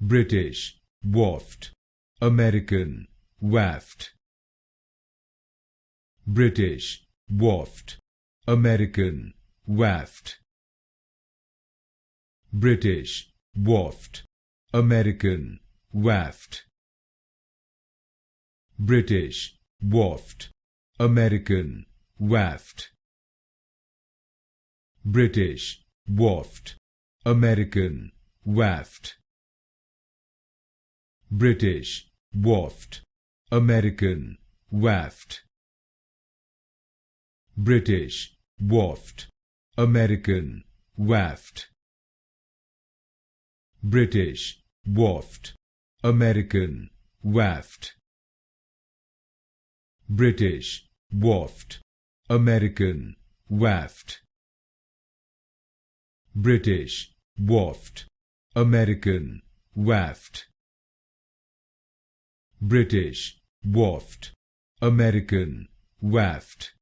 British, Waft. American, Waft. British, Waft. American, Waft. British, Waft. American, Waft. British, Waft. American, Waft. British, Waft. American, Waft. British, Waft. American, Waft. British, Waft. American, Waft. British, Waft. American, Waft. British, Waft. American, Waft. British, Waft. American, Waft. British, Waft. American, Waft.